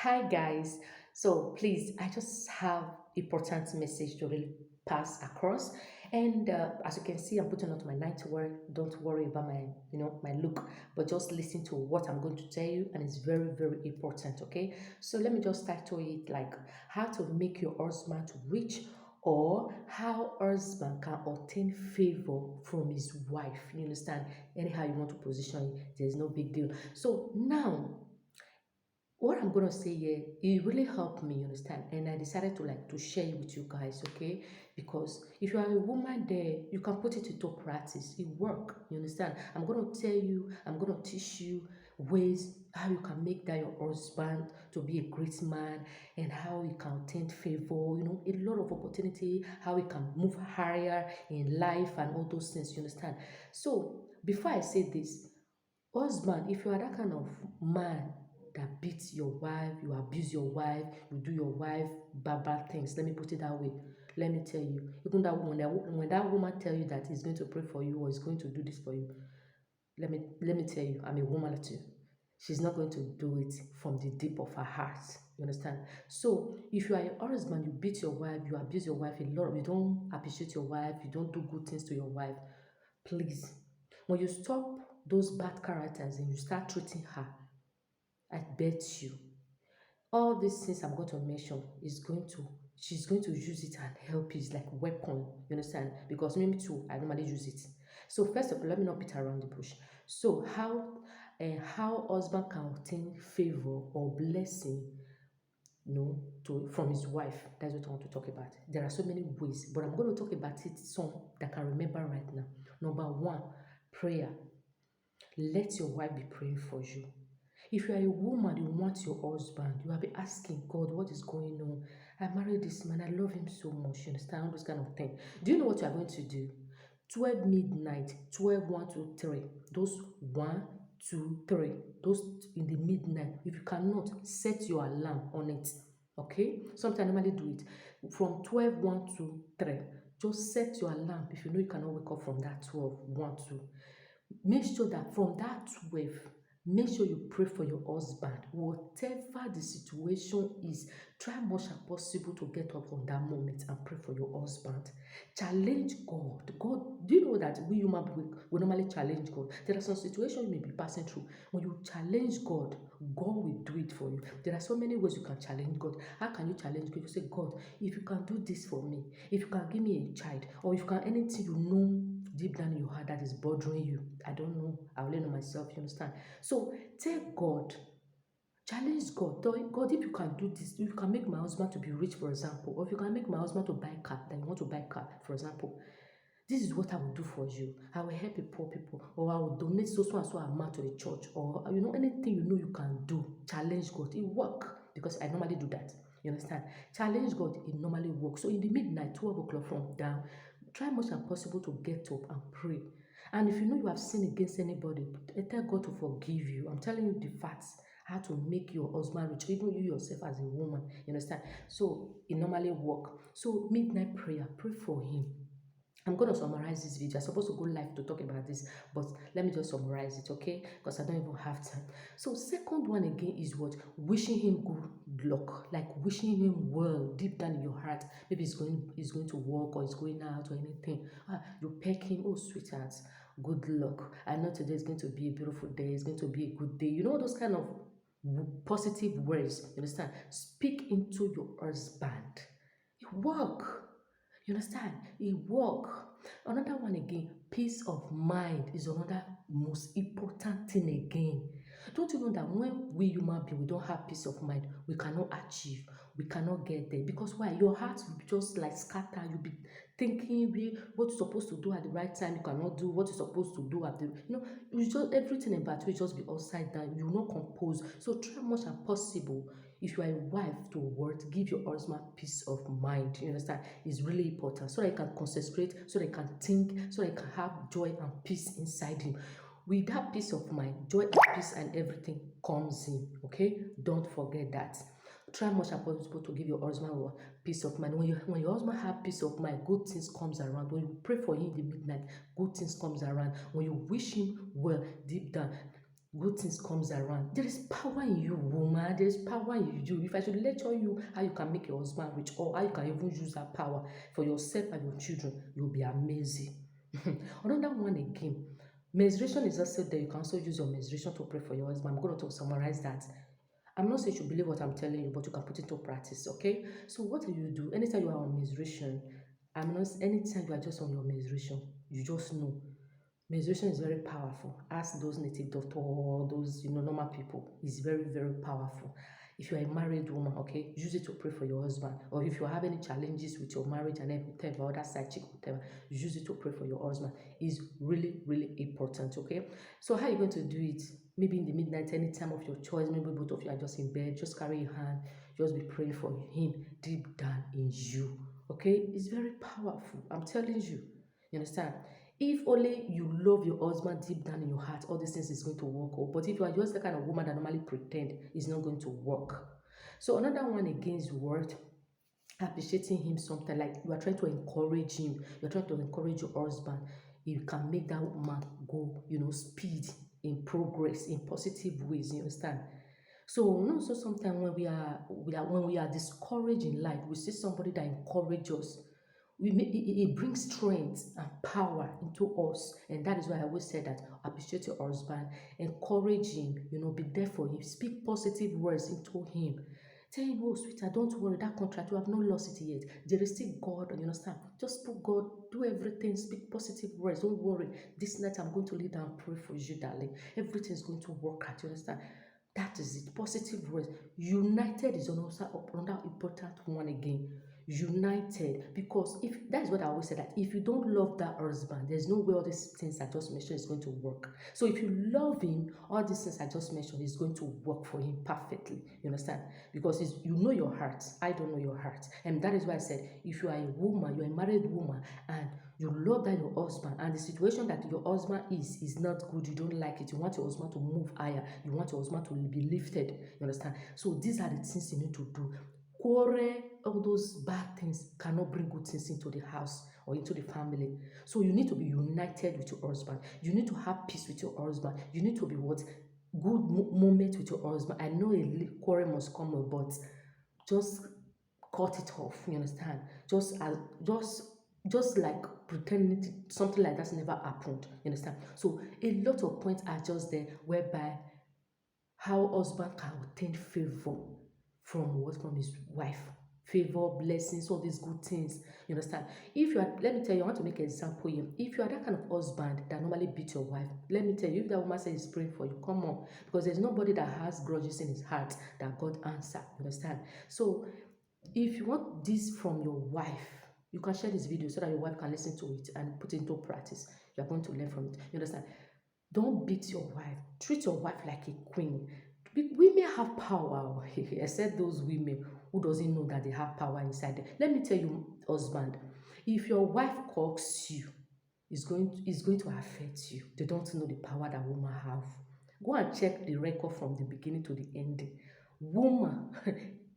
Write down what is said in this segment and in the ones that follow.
Hi guys. So please, I just have important message to really pass across. And as you can see, I'm putting on my nightwear. Don't worry about my look, but just listen to what I'm going to tell you, and it's very, very important. Okay. So let me just title it like how to make your husband rich, or how husband can obtain favor from his wife. You understand? Anyhow you want to position it, there's no big deal. So now what I'm gonna say here, it really helped me, you understand? And I decided to share it with you guys, okay? Because if you are a woman there, you can put it into practice. It work, you understand? I'm gonna tell you, I'm gonna teach you ways how you can make that your husband to be a great man, and how you can obtain favor, a lot of opportunity, how you can move higher in life and all those things, you understand? So before I say this, husband, if you are that kind of man that beats your wife, you abuse your wife, you do your wife bad things, let me put it that way. Let me tell you, even that when that woman tell you that he's going to pray for you or is going to do this for you, let me tell you, I'm a woman too. She's not going to do it from the deep of her heart. You understand? So if you are a husband, you beat your wife, you abuse your wife a lot, you don't appreciate your wife, you don't do good things to your wife, please, when you stop those bad characters and you start treating her, I bet you all these things I'm going to mention she's going to use it and help you. It's like weapon, you understand? Because me too, I normally use it. So first of all, let me not beat around the bush. So how husband can obtain favor or blessing, to from his wife. That's what I want to talk about. There are so many ways, but I'm going to talk about it some that I can remember right now. Number one, prayer. Let your wife be praying for you. If you are a woman, you want your husband, you have been asking God, what is going on? I married this man, I love him so much. You understand? All those kind of things. Do you know what you are going to do? 12 midnight, 12, 1, 2, 3. Those 1, 2, 3. Those in the midnight. If you cannot, set your alarm on it. Okay? Sometimes I normally do it. From 12, 1, 2, 3. Just set your alarm if you know you cannot wake up from that 12, 1, 2. Make sure that from that 12, make sure you pray for your husband. Whatever the situation is, try much as possible to get up from that moment and pray for your husband. Challenge God. God, do you know that we human beings, we normally challenge God? There are some situations you may be passing through. When you challenge God, God will do it for you. There are so many ways you can challenge God. How can you challenge God? You say, God, if you can do this for me, if you can give me a child, or if you can anything you know deep down in your heart that is bothering you. I don't know. I only know myself, you understand? So tell God, challenge God. Tell God, if you can do this, if you can make my husband to be rich, for example, or if you can make my husband to buy a car, that you want to buy a car, for example, this is what I will do for you. I will help the poor people, or I will donate so and so amount to the church, or anything you know you can do. Challenge God. It work because I normally do that. You understand? Challenge God. It normally works. So in the midnight, 12 o'clock from down, try much as possible to get up and pray. And if you know you have sinned against anybody, tell God to forgive you. I'm telling you the facts. How to make your husband rich, even you yourself as a woman. You understand? So it normally work. So midnight prayer, pray for him. I'm going to summarize this video. I'm supposed to go live to talk about this, but let me just summarize it, okay? Because I don't even have time. So, second one again is what? Wishing him good luck, like wishing him well deep down in your heart. Maybe he's going to work or he's going out or anything. You peck him, oh sweetheart, good luck. I know today is going to be a beautiful day. It's going to be a good day. You know those kind of positive words. You understand? Speak into your husband. Work. You understand? It work. Another one again, peace of mind is another most important thing again. Don't you know that when we human beings we don't have peace of mind, we cannot achieve, we cannot get there. Because why? Your heart will be just like scatter. You'll be thinking what you're supposed to do at the right time, you cannot do what you're supposed to do at the you just everything about you just be upside down. You will not compose. So try much as possible. If you are a wife to what, give your husband peace of mind. You understand? It's really important so that you can concentrate, so that you can think, so that you can have joy and peace inside him. With that peace of mind, joy and peace and everything comes in. Okay, don't forget that. Try much as possible to give your husband what? Peace of mind. When your husband have peace of mind, good things comes around. When you pray for him in the midnight, good things comes around. When you wish him well deep down, good things comes around. There is power in you, woman. There is power in you. If I should lecture you how you can make your husband rich, or how you can even use that power for yourself and your children, you'll be amazing. Another one again, menstruation is also there. You can also use your menstruation to pray for your husband. I'm going to summarize that. I'm not saying you should believe what I'm telling you, but you can put it into practice, okay? So what do you do? Anytime you are on menstruation, I'm not anytime you are just on your menstruation, you just know. Menstruation is very powerful. Ask those native doctor or those normal people. It's very, very powerful. If you are a married woman, okay, use it to pray for your husband. Or if you have any challenges with your marriage and whatever, other side chick, whatever, use it to pray for your husband. It's really, really important, okay? So how are you going to do it? Maybe in the midnight, any time of your choice, maybe both of you are just in bed, just carry your hand, just be praying for him deep down in you. Okay? It's very powerful. I'm telling you. You understand? If only you love your husband deep down in your heart, all these things is going to work out. But if you are just the kind of woman that normally pretend, it's not going to work. So another one against word, appreciating him sometimes, like you are trying to encourage him, you're trying to encourage your husband, you can make that man go, speed in progress in positive ways, you understand? So also sometimes when we are discouraged in life, we see somebody that encourages us. It brings strength and power into us, and that is why I always say that appreciate your husband, encourage him, be there for him, speak positive words into him. Tell him, oh, sweetheart, don't worry, that contract, you have not lost it yet. There is still God, you understand? Just put God, do everything, speak positive words. Don't worry. This night I'm going to lay down and pray for you, darling. Everything is going to work out, you understand? That is it. Positive words. United is another important one again. United, because if that is what I always say, that if you don't love that husband, there's no way all these things I just mentioned is going to work. So if you love him, all these things I just mentioned is going to work for him perfectly. You understand? Because you know your heart. I don't know your heart, and that is why I said, if you are a woman, you're a married woman, and you love that your husband, and the situation that your husband is not good, you don't like it, you want your husband to move higher, you want your husband to be lifted, you understand? So these are the things you need to do. Quarrel, all those bad things cannot bring good things into the house or into the family. So you need to be united with your husband. You need to have peace with your husband. You need to be what? Good moment with your husband. I know a quarrel must come, but just cut it off. You understand? Just like pretending something like that's never happened. You understand? So a lot of points are just there whereby how husband can obtain favor from what? From his wife. Favor, blessings, all these good things. You understand? If you are, let me tell you, I want to make an example here. If you are that kind of husband that normally beat your wife, let me tell you, if that woman says he's praying for you, come on. Because there's nobody that has grudges in his heart that God answer. You understand? So if you want this from your wife, you can share this video so that your wife can listen to it and put it into practice. You are going to learn from it. You understand? Don't beat your wife. Treat your wife like a queen. Women have power, except those women who doesn't know that they have power inside them. Let me tell you, husband, if your wife cocks you, it's going to affect you. They don't know the power that women have. Go and check the record from the beginning to the ending. Woman,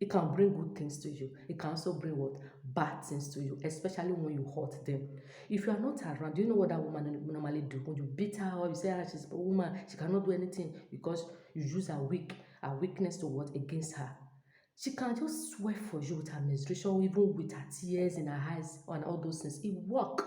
it can bring good things to you. It can also bring what? Bad things to you, especially when you hurt them. If you are not around, do you know what that woman normally do? When you beat her or you say, she's a woman, she cannot do anything because you use her weakness to what? Against her. She can just swear for you with her menstruation, even with her tears in her eyes and all those things. It work.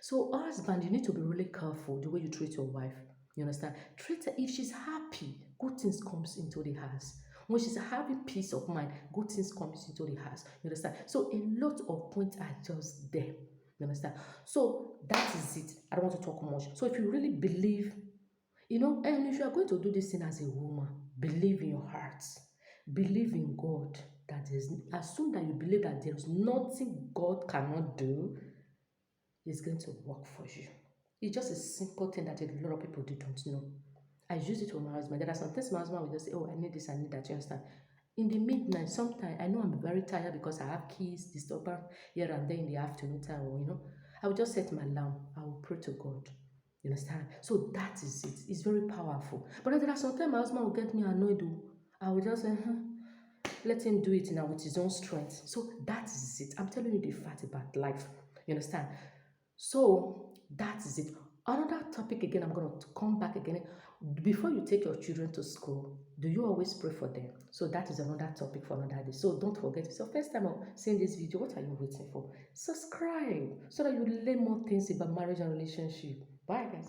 So husband, you need to be really careful the way you treat your wife. You understand? Treat her. If she's happy, good things comes into the house. When she's having peace of mind, good things comes into the house. You understand? So a lot of points are just there. You understand? So that is it. I don't want to talk much. So if you really believe, and if you are going to do this thing as a woman, believe in your heart. Believe in God. That is, as soon as you believe that there is nothing God cannot do, it's going to work for you. It's just a simple thing that a lot of people don't know. I use it with my husband. There are some things my husband will just say, oh, I need this, I need that, you understand? In the midnight, sometimes, I know I'm very tired because I have kids, disturbance here and there in the afternoon time, or, I will just set my alarm. I will pray to God. You understand? So that is it. It's very powerful. But there are sometimes my husband will get me annoyed. I will just say, let him do it now with his own strength. So that is it. I'm telling you the fact about life. You understand? So that is it. Another topic again, I'm going to come back again. Before you take your children to school, do you always pray for them? So that is another topic for another day. So don't forget, if it's your first time of seeing this video, what are you waiting for? Subscribe so that you learn more things about marriage and relationship. Bye, guys.